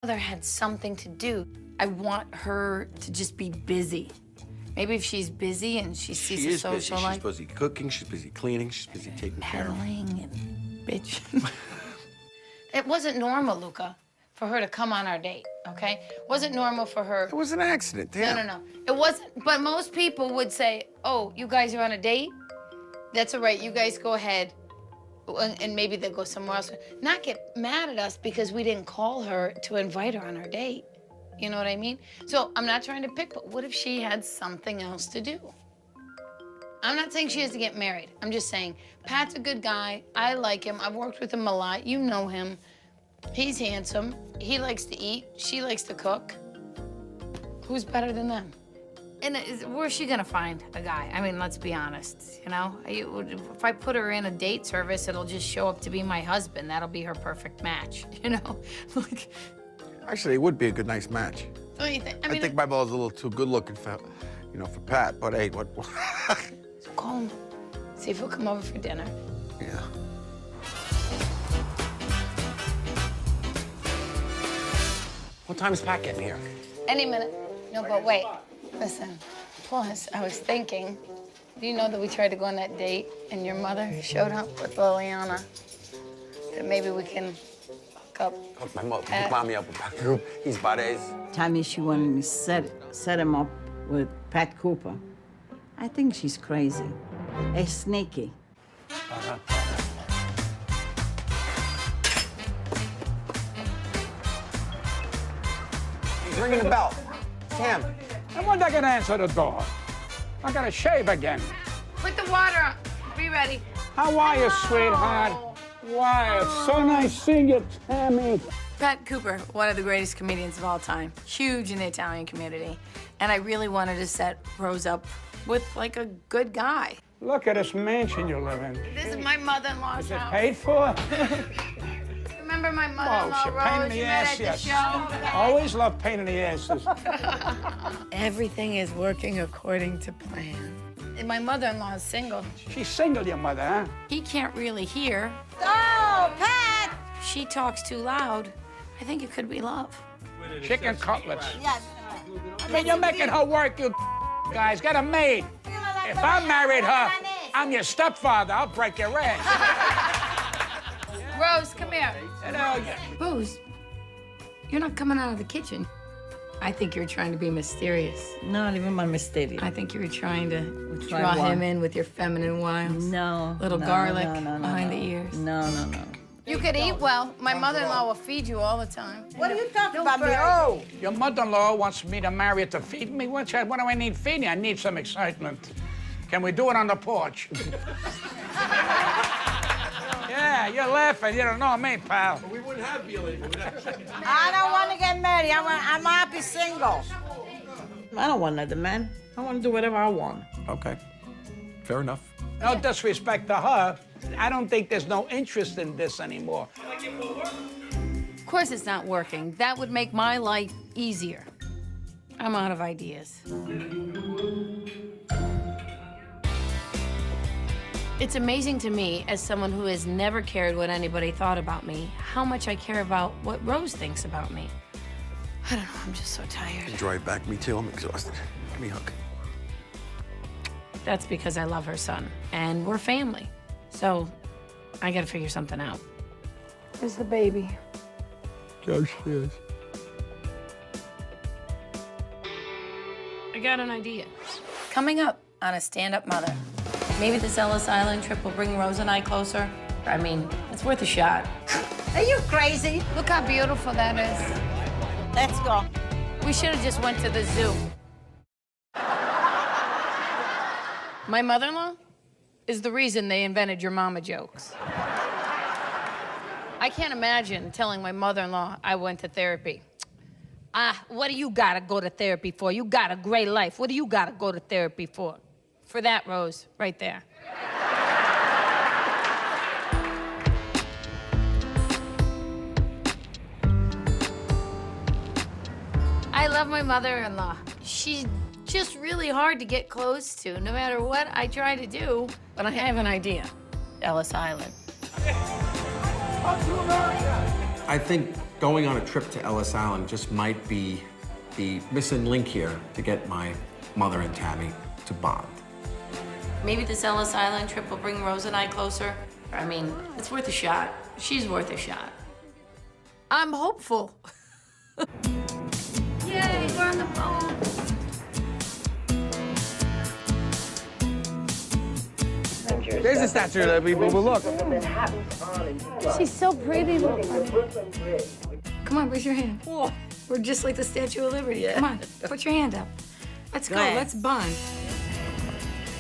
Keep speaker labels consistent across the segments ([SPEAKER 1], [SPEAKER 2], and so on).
[SPEAKER 1] Mother had something to do. I want her to just be busy. Maybe if she's busy and she sees a social life.
[SPEAKER 2] She's busy cooking, she's busy cleaning, she's busy taking care of.
[SPEAKER 1] Pedaling and bitching. It wasn't normal, Luca, for her to come on our date, okay? It wasn't normal for her.
[SPEAKER 2] It was an accident, damn.
[SPEAKER 1] No. It wasn't, but most people would say, oh, you guys are on a date? That's all right, you guys go ahead. And maybe they'll go somewhere else. Not get mad at us because we didn't call her to invite her on our date. You know what I mean? So I'm not trying to pick, but what if she had something else to do? I'm not saying she has to get married. I'm just saying, Pat's a good guy. I like him. I've worked with him a lot. You know him. He's handsome. He likes to eat. She likes to cook. Who's better than them? And where's she gonna find a guy? I mean, let's be honest, you know? If I put her in a date service, it'll just show up to be my husband. That'll be her perfect match, you know? Like,
[SPEAKER 2] actually, it would be a good, nice match.
[SPEAKER 1] What do you think?
[SPEAKER 2] I think my ball's a little too good looking for, you know, for Pat, but hey, what?
[SPEAKER 1] So call him. See if he'll come over for dinner.
[SPEAKER 2] Yeah. What time is Pat getting here?
[SPEAKER 1] Any minute. No, but wait. Listen, plus, I was thinking, do you know that we tried to go on that date and your mother showed up with Liliana? That maybe we can hook up.
[SPEAKER 2] Hook my mother, hook mommy up with Pat Group. He's Bades.
[SPEAKER 3] Time she wanted me to set him up with Pat Cooper. I think she's crazy. It's sneaky.
[SPEAKER 2] He's ringing the bell. Sam.
[SPEAKER 4] And when they gonna answer the door? I gotta shave again.
[SPEAKER 1] Put the water on. Be ready.
[SPEAKER 4] How are you, sweetheart? Why, it's so nice seeing you, Tammy.
[SPEAKER 1] Pat Cooper, one of the greatest comedians of all time. Huge in the Italian community. And I really wanted to set Rose up with, like, a good guy.
[SPEAKER 4] Look at this mansion you live in.
[SPEAKER 1] This is my mother-in-law's
[SPEAKER 4] Is it
[SPEAKER 1] house.
[SPEAKER 4] paid for?
[SPEAKER 1] Remember my
[SPEAKER 4] Oh,
[SPEAKER 1] mother-in-law,
[SPEAKER 4] she pain in
[SPEAKER 1] Rose?
[SPEAKER 4] the
[SPEAKER 1] You met
[SPEAKER 4] ass,
[SPEAKER 1] at the
[SPEAKER 4] yes.
[SPEAKER 1] show?
[SPEAKER 4] Always love pain in the asses.
[SPEAKER 1] Everything is working according to plan. And my mother-in-law is single.
[SPEAKER 4] She's single, your mother, huh?
[SPEAKER 1] He can't really hear.
[SPEAKER 3] Oh, Pat!
[SPEAKER 1] She talks too loud. I think it could be love.
[SPEAKER 4] Chicken cutlets.
[SPEAKER 3] Yes.
[SPEAKER 4] I mean, you're making her work, you guys. Get a maid. If I married her, I'm your stepfather. I'll break your ass.
[SPEAKER 1] Rose, come here.
[SPEAKER 4] Hell yeah.
[SPEAKER 1] Rose, you're not coming out of the kitchen. I think you're trying to be mysterious.
[SPEAKER 3] Not even my mistake.
[SPEAKER 1] I think you were trying to
[SPEAKER 3] Try
[SPEAKER 1] draw
[SPEAKER 3] what?
[SPEAKER 1] him in with your feminine wiles.
[SPEAKER 3] No.
[SPEAKER 1] Little
[SPEAKER 3] no,
[SPEAKER 1] garlic
[SPEAKER 3] no,
[SPEAKER 1] behind the ears.
[SPEAKER 3] No.
[SPEAKER 1] You could eat well. My mother-in-law will feed you all the time.
[SPEAKER 3] What are you talking about me? Oh!
[SPEAKER 4] Your mother-in-law wants me to marry her to feed me? What do I need feeding? I need some excitement. Can we do it on the porch? Yeah, you're laughing. You don't know me, pal.
[SPEAKER 2] We wouldn't have Billy.
[SPEAKER 3] I don't want to get married. I'm happy single. I don't want another man. I want to do whatever I want.
[SPEAKER 2] Okay. Fair enough.
[SPEAKER 4] No disrespect to her. I don't think there's no interest in this anymore.
[SPEAKER 1] Of course it's not working. That would make my life easier. I'm out of ideas. It's amazing to me, as someone who has never cared what anybody thought about me, how much I care about what Rose thinks about me. I don't know, I'm just so tired.
[SPEAKER 2] Drive back, me too. I'm exhausted. Give me a hug.
[SPEAKER 1] That's because I love her son, and we're family. So I gotta figure something out. Where's the baby?
[SPEAKER 2] Downstairs.
[SPEAKER 1] I got an idea. Coming up on A Stand-Up Mother. Maybe this Ellis Island trip will bring Rose and I closer. I mean, it's worth a shot.
[SPEAKER 3] Are you crazy?
[SPEAKER 1] Look how beautiful that is.
[SPEAKER 3] Let's go.
[SPEAKER 1] We should have just went to the zoo. My mother-in-law is the reason they invented your mama jokes. I can't imagine telling my mother-in-law I went to therapy. What do you gotta go to therapy for? You got a great life. What do you gotta go to therapy for? For that, Rose, right there. I love my mother-in-law. She's just really hard to get close to, no matter what I try to do. But I have an idea. Ellis Island.
[SPEAKER 2] I think
[SPEAKER 5] going on a trip to Ellis Island just might be the missing link here to get my mother and Tammy to bond.
[SPEAKER 6] Maybe this Ellis Island trip will bring Rose and I closer. I mean, it's worth a shot. She's worth a shot.
[SPEAKER 1] I'm hopeful. Yay, we're on the phone.
[SPEAKER 2] There's the Statue of Liberty, boo-boo, look.
[SPEAKER 1] She's so pretty. Come on, raise your hand. Whoa. We're just like the Statue of Liberty. Yeah. Come on, put your hand up. Let's go, let's bond.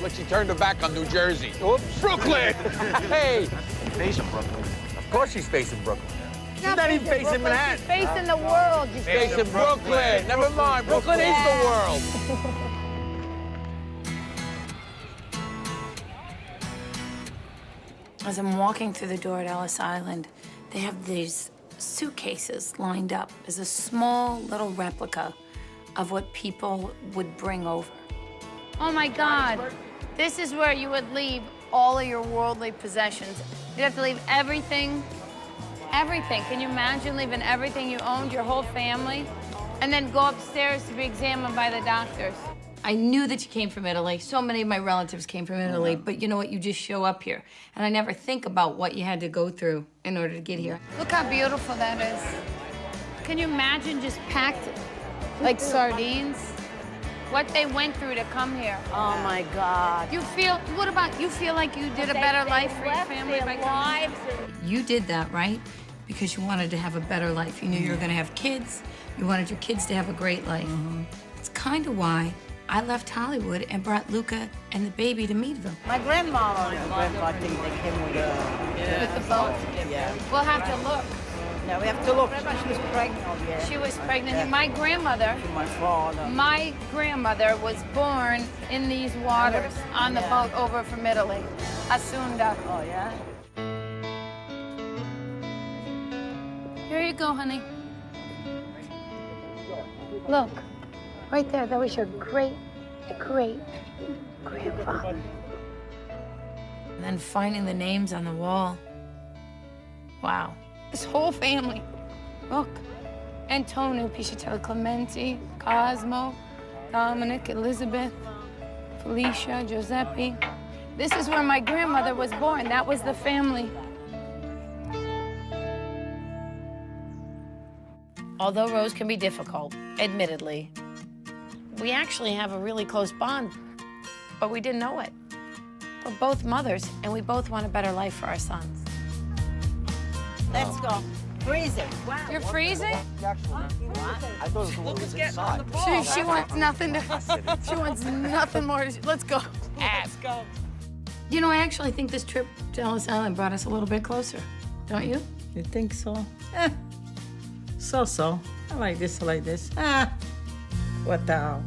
[SPEAKER 4] Look, she turned her back on New Jersey. Oops, Brooklyn! Hey!
[SPEAKER 2] Facing Brooklyn.
[SPEAKER 4] Of course she's facing Brooklyn. She's not even facing Manhattan.
[SPEAKER 1] Facing the world.
[SPEAKER 4] She's facing Brooklyn. Never mind, Brooklyn is the world.
[SPEAKER 6] As I'm walking through the door at Ellis Island, they have these suitcases lined up as a small little replica of what people would bring over.
[SPEAKER 1] Oh my God. This is where you would leave all of your worldly possessions. You'd have to leave everything, everything. Can you imagine leaving everything you owned, your whole family, and then go upstairs to be examined by the doctors?
[SPEAKER 6] I knew that you came from Italy. So many of my relatives came from Italy, but you know what? You just show up here. And I never think about what you had to go through in order to get here.
[SPEAKER 1] Look how beautiful that is. Can you imagine just packed like sardines? What they went through to come here.
[SPEAKER 3] Oh my God.
[SPEAKER 1] You feel, what about, you feel like you did a better life for your family by coming here?
[SPEAKER 6] You did that, right? Because you wanted to have a better life. You knew you were gonna have kids. You wanted your kids to have a great life. It's kind of why I left Hollywood and brought Luca and the baby to Meetville.
[SPEAKER 3] My grandma I think they came with
[SPEAKER 1] With the boat?
[SPEAKER 3] yeah.
[SPEAKER 1] We'll have to look.
[SPEAKER 3] Now we have to look. She was pregnant. Yeah.
[SPEAKER 1] She was pregnant. My grandmother was born in these waters on the boat over from Italy, Asunda.
[SPEAKER 3] Oh, yeah?
[SPEAKER 1] Here you go, honey. Look, right there, that was your great-great-grandfather.
[SPEAKER 6] And then finding the names on the wall. Wow.
[SPEAKER 1] This whole family. Look, Antonio, Piscitelli, Clementi, Cosmo, Dominic, Elizabeth, Felicia, Giuseppe. This is where my grandmother was born. That was the family.
[SPEAKER 6] Although Rose can be difficult, admittedly, we actually have a really close bond, but we didn't know it. We're both mothers, and we both want a better life for our sons.
[SPEAKER 3] Let's go. Freezing.
[SPEAKER 1] Wow. You're freezing?
[SPEAKER 2] I thought it was a little inside.
[SPEAKER 1] She wants nothing to, she wants nothing more. Let's go.
[SPEAKER 6] Let's go. You know, I actually think this trip to Ellis Island brought us a little bit closer, don't you?
[SPEAKER 3] You think so? So. I like this, I like this. What the hell?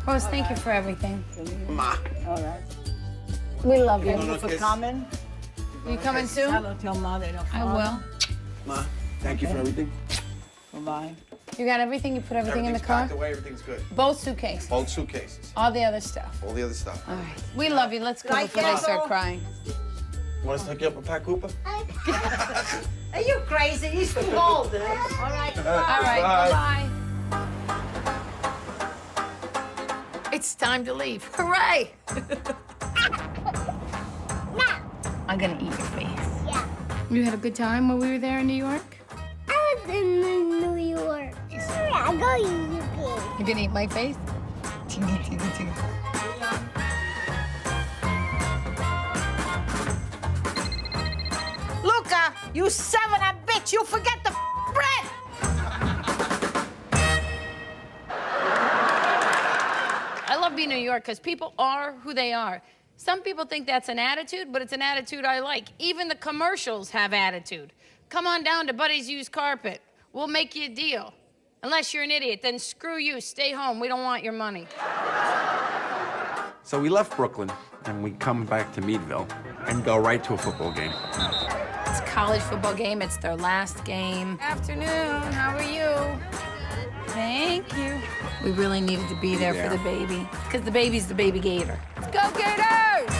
[SPEAKER 1] Rose, thank you for everything.
[SPEAKER 2] Ma.
[SPEAKER 3] All right.
[SPEAKER 1] We love you.
[SPEAKER 3] Thank you for coming.
[SPEAKER 1] You coming soon?
[SPEAKER 3] Hello to your mother and your
[SPEAKER 1] I
[SPEAKER 3] father.
[SPEAKER 1] will.
[SPEAKER 2] Ma, thank you for everything.
[SPEAKER 3] Bye-bye.
[SPEAKER 1] You got everything? You put everything in the car?
[SPEAKER 2] Packed away, everything's good.
[SPEAKER 1] Both suitcases?
[SPEAKER 2] Both suitcases.
[SPEAKER 1] All the other stuff?
[SPEAKER 2] All the other stuff.
[SPEAKER 1] All right. We love you. Let's go
[SPEAKER 3] Like
[SPEAKER 1] before they
[SPEAKER 3] that,
[SPEAKER 1] start
[SPEAKER 3] though?
[SPEAKER 1] crying.
[SPEAKER 2] Want us to hook you up with Pat Cooper?
[SPEAKER 3] Are you crazy? He's too old. All right.
[SPEAKER 1] All right, bye-bye. It's time to leave. Hooray! I'm gonna eat your face.
[SPEAKER 7] Yeah.
[SPEAKER 1] You had a good time when we were there in New York?
[SPEAKER 7] I was in New York. Yeah, I go UK.
[SPEAKER 1] You're gonna eat my face? Tingle, tingle, tingle.
[SPEAKER 3] Luca, you son of a bitch, you forget the bread!
[SPEAKER 1] I love being in New York because people are who they are. Some people think that's an attitude, but it's an attitude I like. Even the commercials have attitude. Come on down to Buddy's Used Carpet. We'll make you a deal. Unless you're an idiot, then screw you, stay home. We don't want your money.
[SPEAKER 5] So we left Brooklyn, and we come back to Meetville and go right to a football game.
[SPEAKER 6] It's a college football game. It's their last game.
[SPEAKER 1] Afternoon, how are you? Thank you.
[SPEAKER 6] We really needed to be there for the baby, because the baby's the baby gator. Let's go Gators!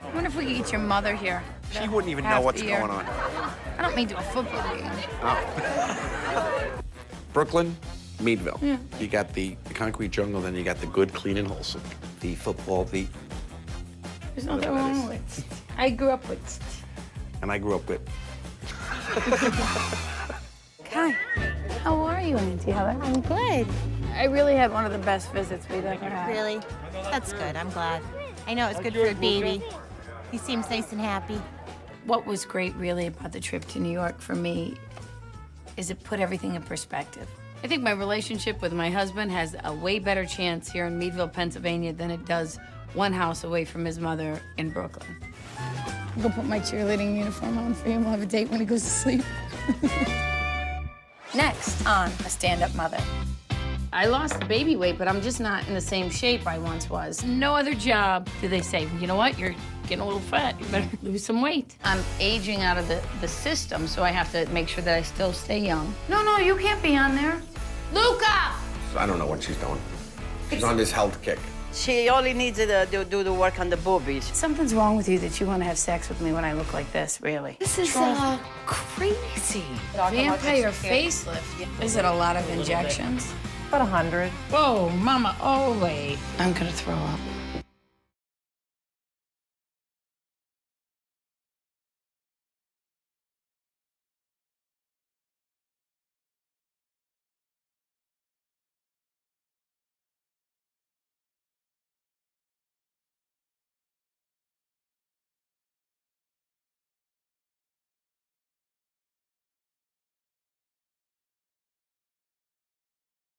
[SPEAKER 1] I wonder if we could get your mother here.
[SPEAKER 2] She wouldn't even know
[SPEAKER 1] Half
[SPEAKER 2] what's
[SPEAKER 1] the year.
[SPEAKER 2] going on.
[SPEAKER 1] I don't mean to a football game.
[SPEAKER 2] Brooklyn, Meetville. Yeah. You got the concrete jungle, then you got the good, clean, and wholesome. The football, the...
[SPEAKER 1] There's nothing wrong with it. I grew up with.
[SPEAKER 2] And I grew up with...
[SPEAKER 1] Hi. How are you, Auntie Heather?
[SPEAKER 7] I'm good.
[SPEAKER 1] I really had one of the best visits we've ever had.
[SPEAKER 8] Really? That's good. I'm glad. I know it's good for a baby. He seems nice and happy.
[SPEAKER 6] What was great really about the trip to New York for me is it put everything in perspective. I think my relationship with my husband has a way better chance here in Meetville, Pennsylvania than it does one house away from his mother in Brooklyn.
[SPEAKER 1] I'll go put my cheerleading uniform on for him. We'll have a date when he goes to sleep.
[SPEAKER 6] Next on A Stand-Up Mother. I lost the baby weight, but I'm just not in the same shape I once was. No other job do they say, you know what, you're getting a little fat, you better lose some weight. I'm aging out of the system, so I have to make sure that I still stay young. No, you can't be on there. Luca!
[SPEAKER 2] I don't know what she's doing. She's on this health kick.
[SPEAKER 3] She only needs to do the work on the boobies.
[SPEAKER 6] Something's wrong with you that you want to have sex with me when I look like this, really.
[SPEAKER 1] This is crazy.
[SPEAKER 6] Vampire facelift. Is it a lot of injections?
[SPEAKER 9] About 100.
[SPEAKER 6] Whoa, Mama, oh, wait. I'm gonna throw up.